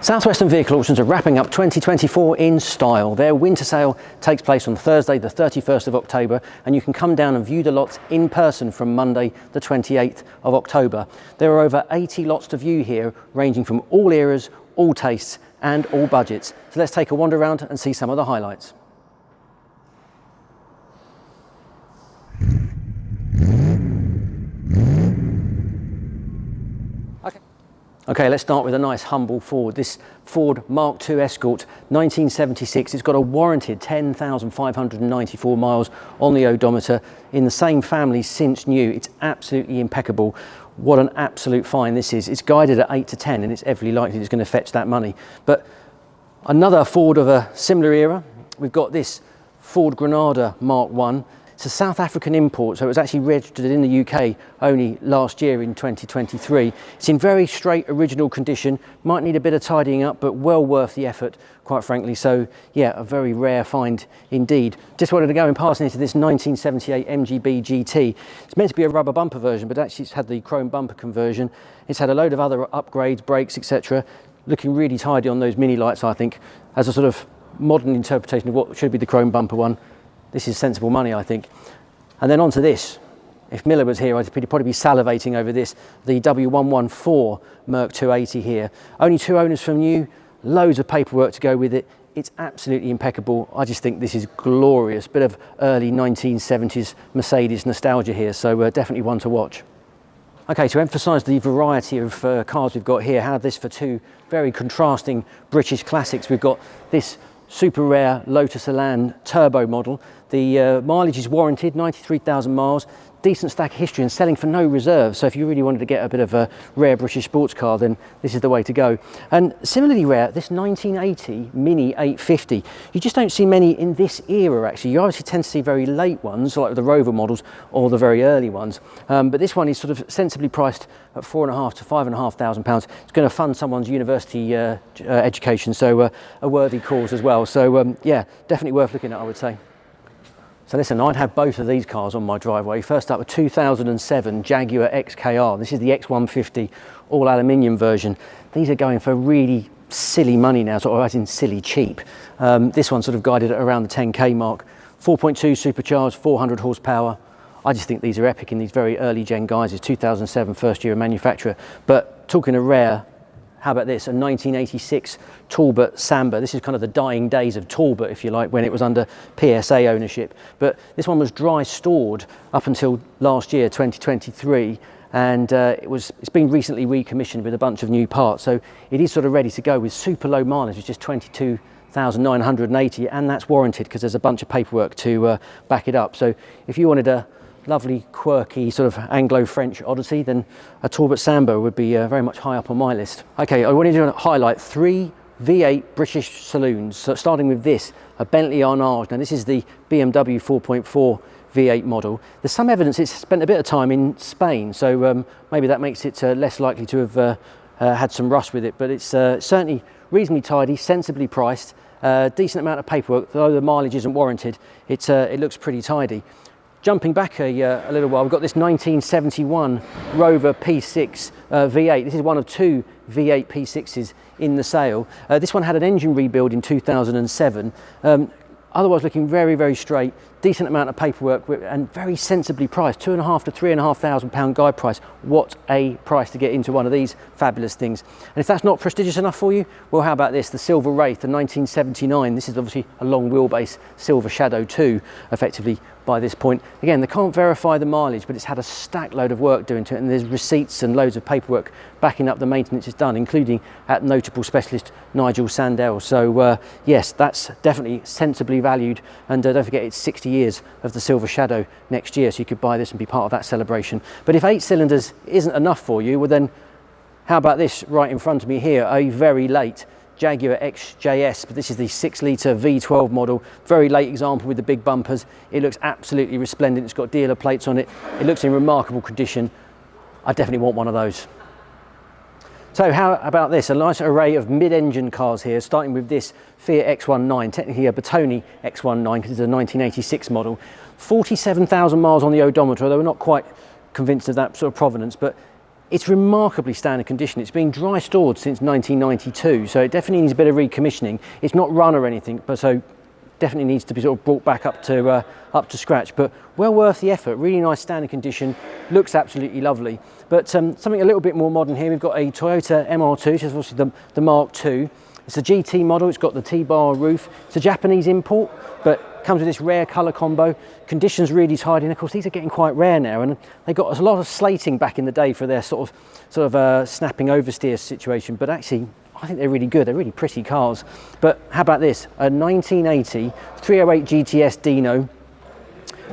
Southwestern Vehicle Auctions are wrapping up 2024 in style. Their winter sale takes place on Thursday the 31st of October, and you can come down and view the lots in person from Monday the 28th of October. There are over 80 lots to view here, ranging from all eras, all tastes and all budgets. So let's take a wander around and see some of the highlights. Okay, let's start with a nice humble Ford. This Ford Mark II Escort 1976. It's got a warranted 10,594 miles on the odometer, in the same family since new. It's absolutely impeccable. What an absolute find this is. It's guided at 8 to 10 and it's everly likely it's going to fetch that money. But another Ford of a similar era, we've got this Ford Granada Mark I. It's a South African import, so it was actually registered in the UK only last year in 2023. It's in very straight original condition, might need a bit of tidying up, but well worth the effort, quite frankly. So yeah, a very rare find indeed. Just wanted to go and pass into this 1978 MGB GT. It's meant to be a rubber bumper version, but actually it's had the chrome bumper conversion. It's had a load of other upgrades, brakes, etc. Looking really tidy on those mini lights, I think, as a sort of modern interpretation of what should be the chrome bumper one. This is sensible money, I think. And then on to this. If Miller was here, I'd probably be salivating over this. The W114 Merc 280 here. Only 2 owners from new, loads of paperwork to go with it. It's absolutely impeccable. I just think this is glorious. Bit of early 1970s Mercedes nostalgia here, so definitely one to watch. Okay, to emphasise the variety of cars we've got here, how this for 2 very contrasting British classics. We've got this super rare Lotus Elan turbo model. The mileage is warranted, 93,000 miles, decent stack of history and selling for no reserve. So if you really wanted to get a bit of a rare British sports car, then this is the way to go. And similarly rare, this 1980 Mini 850. You just don't see many in this era, actually. You obviously tend to see very late ones, like the Rover models or the very early ones. But this one is sort of sensibly priced at £4,500 to £5,500. It's going to fund someone's university education, so a worthy cause as well. So yeah, definitely worth looking at, I would say. So listen, I'd have both of these cars on my driveway. First up, a 2007 Jaguar XKR. This is the X150 all aluminium version. These are going for really silly money now, sort of as in silly cheap. This one's sort of guided at around the 10k mark. 4.2 supercharged, 400 horsepower. I just think these are epic in these very early gen guises. 2007, first year of manufacturer. But talking of rare, how about this, a 1986 Talbot Samba. This is kind of the dying days of Talbot, if you like, when it was under PSA ownership. But this one was dry stored up until last year, 2023, and it's been recently recommissioned with a bunch of new parts. So it is sort of ready to go with super low mileage, which is 22,980, and that's warranted because there's a bunch of paperwork to back it up. So if you wanted a lovely, quirky, sort of Anglo-French odyssey, then a Talbot Samba would be very much high up on my list. Okay, I wanted to highlight 3 V8 British saloons. So starting with this, a Bentley Eight. Now this is the BMW 4.4 V8 model. There's some evidence it's spent a bit of time in Spain, so maybe that makes it less likely to have had some rust with it, but it's certainly reasonably tidy, sensibly priced, decent amount of paperwork, though the mileage isn't warranted. It looks pretty tidy. Jumping back a little while, we've got this 1971 Rover P6 V8. This is one of 2 V8 P6s in the sale. This one had an engine rebuild in 2007. Otherwise looking very, very straight, decent amount of paperwork and very sensibly priced, £2,500 to £3,500 guide price. What a price to get into one of these fabulous things. And if that's not prestigious enough for you, well, how about this, the Silver Wraith, the 1979. This is obviously a long wheelbase Silver Shadow 2, effectively by this point. Again, they can't verify the mileage, but it's had a stack load of work doing to it, and there's receipts and loads of paperwork backing up the maintenance it's done, including at notable specialist Nigel Sandell. So yes, that's definitely sensibly valued, and don't forget it's 60 years of the Silver Shadow next year, so you could buy this and be part of that celebration. But if 8 cylinders isn't enough for you, well then how about this right in front of me here, a very late Jaguar XJS, but this is the 6-litre V12 model. Very late example with the big bumpers. It looks absolutely resplendent. It's got dealer plates on it. It looks in remarkable condition. I definitely want one of those. So how about this? A nice array of mid-engine cars here, starting with this Fiat X19, technically a Bertone X19 because it's a 1986 model. 47,000 miles on the odometer, although we're not quite convinced of that sort of provenance, but it's remarkably standard condition. It's been dry stored since 1992, so it definitely needs a bit of recommissioning. It's not run or anything, but so definitely needs to be sort of brought back up to scratch, but well worth the effort. Really nice standard condition, looks absolutely lovely. But something a little bit more modern here, we've got a Toyota MR2, which is obviously the Mark II. It's a GT model, it's got the T-bar roof. It's a Japanese import, but comes with this rare colour combo. Conditions really tidy, and of course these are getting quite rare now, and they got a lot of slating back in the day for their sort of snapping oversteer situation, but actually I think they're really good. They're really pretty cars. But how about this? A 1980 308 GTS Dino,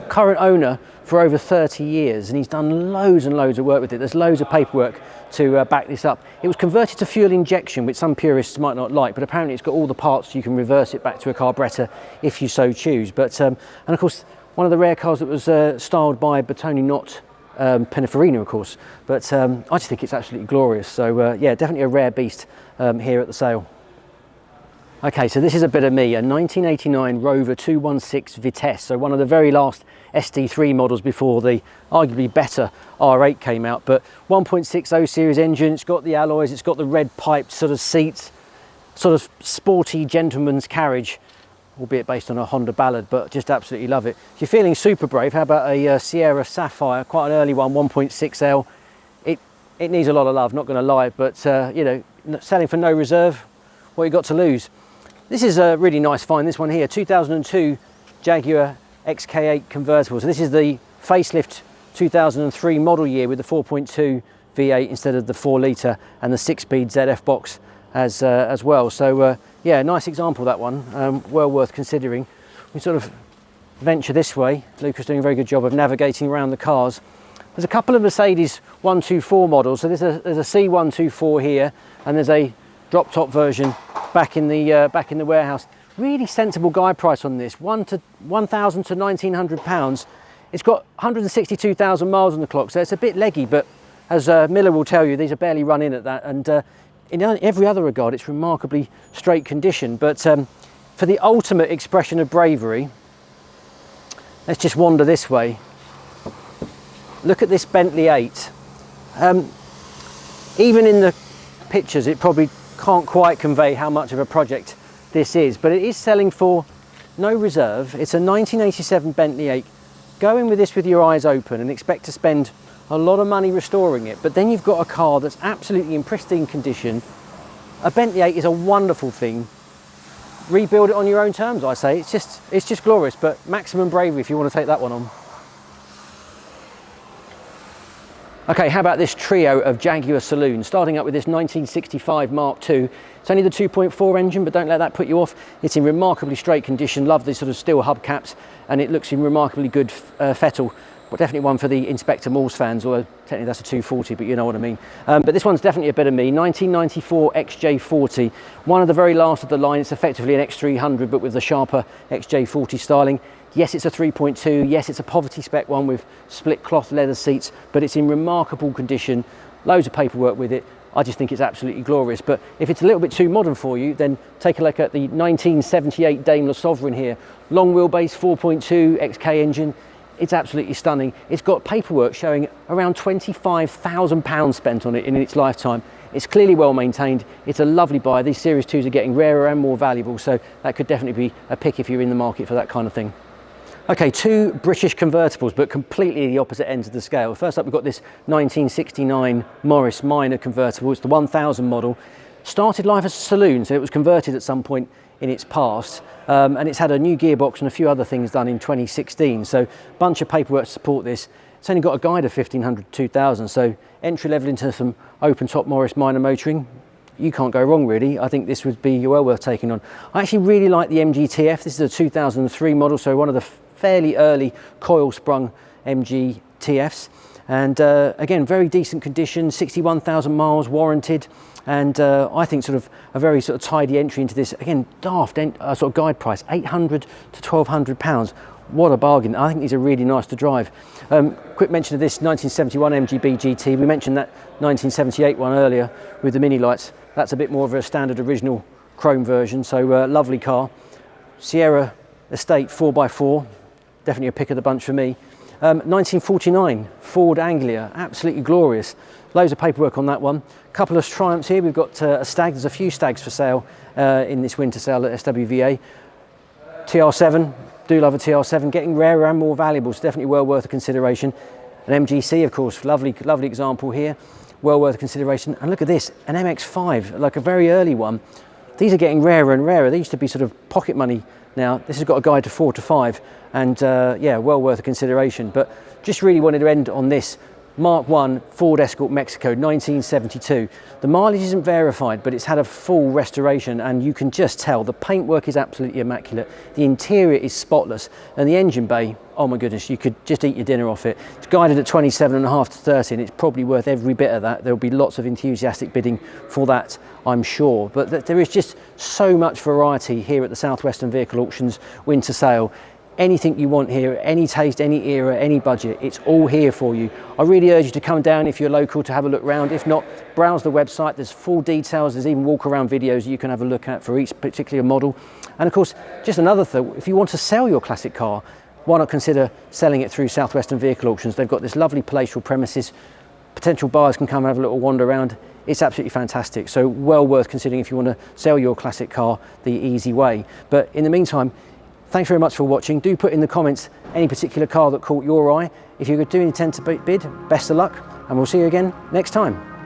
current owner for over 30 years, and he's done loads and loads of work with it. There's loads of paperwork to back this up. It was converted to fuel injection, which some purists might not like, but apparently it's got all the parts so you can reverse it back to a carburettor if you so choose. But and of course, one of the rare cars that was styled by Bertone, not Pininfarina, of course. But I just think it's absolutely glorious. So yeah, definitely a rare beast here at the sale. Okay, so this is a bit of me, a 1989 Rover 216 Vitesse, so one of the very last SD3 models before the arguably better R8 came out, but 1.60 series engine. It's got the alloys, it's got the red piped sort of seats, sort of sporty gentleman's carriage, albeit based on a Honda Ballad, but just absolutely love it. If you're feeling super brave, how about a Sierra Sapphire, quite an early one, 1.6L. It needs a lot of love, not going to lie, but you know, selling for no reserve, what you got to lose? This is a really nice find, this one here, 2002 Jaguar XK8 Convertible. So this is the facelift 2003 model year with the 4.2 V8 instead of the 4 litre and the 6-speed ZF box as well. So yeah, nice example, that one, well worth considering. We sort of venture this way. Luca's doing a very good job of navigating around the cars. There's a couple of Mercedes 124 models. So there's a C124 here, and there's a drop top version back in the warehouse. Really sensible guide price on this, 1,000 to 1,900 pounds. It's got 162,000 miles on the clock, so it's a bit leggy, but as Miller will tell you, these are barely run in at that, and in every other regard it's remarkably straight condition. But for the ultimate expression of bravery, let's just wander this way. Look at this Bentley Eight. Even in the pictures it probably can't quite convey how much of a project this is, but it is selling for no reserve. It's a 1987 Bentley Eight. Go in with this with your eyes open and expect to spend a lot of money restoring it, but then you've got a car that's absolutely in pristine condition. A Bentley Eight is a wonderful thing. Rebuild it on your own terms, I say. It's just glorious, but maximum bravery if you want to take that one on. Okay, how about this trio of Jaguar saloons, starting up with this 1965 Mark II. It's only the 2.4 engine, but don't let that put you off. It's in remarkably straight condition. Love these sort of steel hubcaps, and it looks in remarkably good fettle. But definitely one for the Inspector Morse fans, although technically that's a 240, but you know what I mean. But this one's definitely a bit of me. 1994 XJ40, one of the very last of the line. It's effectively an X300, but with the sharper XJ40 styling. Yes, it's a 3.2. Yes, it's a poverty spec one with split cloth leather seats, but it's in remarkable condition. Loads of paperwork with it. I just think it's absolutely glorious. But if it's a little bit too modern for you, then take a look at the 1978 Daimler Sovereign here. Long wheelbase, 4.2 XK engine. It's absolutely stunning. It's got paperwork showing around £25,000 spent on it in its lifetime. It's clearly well maintained. It's a lovely buy. These Series 2s are getting rarer and more valuable, so that could definitely be a pick if you're in the market for that kind of thing. Okay, two British convertibles, but completely the opposite ends of the scale. First up, we've got this 1969 Morris Minor convertible. It's the 1000 model. Started life as a saloon, so it was converted at some point in its past, and it's had a new gearbox and a few other things done in 2016. So bunch of paperwork to support this. It's only got a guide of 1,500 to 2,000, so entry level into some open top Morris Minor motoring. You can't go wrong, really. I think this would be well worth taking on. I actually really like the MGTF. This is a 2003 model, so one of the fairly early coil sprung MGTFs, and again, very decent condition, 61,000 miles warranted, and I think sort of a very sort of tidy entry into this. Again, daft sort of guide price, 800 to 1,200 pounds. What a bargain. I think these are really nice to drive. Quick mention of this 1971 MGB GT. We mentioned that 1978 one earlier with the mini lights. That's a bit more of a standard original chrome version, so lovely car. Sierra Estate 4x4, definitely a pick of the bunch for me. 1949 Ford Anglia, absolutely glorious. Loads of paperwork on that one. Couple of Triumphs here. We've got a Stag. There's a few Stags for sale in this winter sale at SWVA. TR7, do love a TR7. Getting rarer and more valuable, so definitely well worth a consideration. An MGC, of course, lovely example here. Well worth consideration. And look at this, an MX-5, like a very early one. These are getting rarer and rarer. They used to be sort of pocket money now. This has got a guide to 4 to 5, and yeah, well worth a consideration. But just really wanted to end on this Mark I Ford Escort Mexico 1972. The mileage isn't verified, but it's had a full restoration, and you can just tell the paintwork is absolutely immaculate. The interior is spotless, and the engine bay, oh my goodness, you could just eat your dinner off it. It's guided at 27.5 to 30, and it's probably worth every bit of that. There'll be lots of enthusiastic bidding for that, I'm sure. But there is just so much variety here at the Southwestern Vehicle Auctions winter sale. Anything you want here, any taste, any era, any budget, it's all here for you. I really urge you to come down if you're local to have a look round. If not, browse the website. There's full details. There's even walk around videos you can have a look at for each particular model. And of course, just another thing, if you want to sell your classic car, why not consider selling it through Southwestern Vehicle Auctions? They've got this lovely palatial premises. Potential buyers can come and have a little wander around. It's absolutely fantastic. So well worth considering if you want to sell your classic car the easy way. But in the meantime, thanks very much for watching. Do put in the comments any particular car that caught your eye. If you do intend to bid, best of luck, and we'll see you again next time.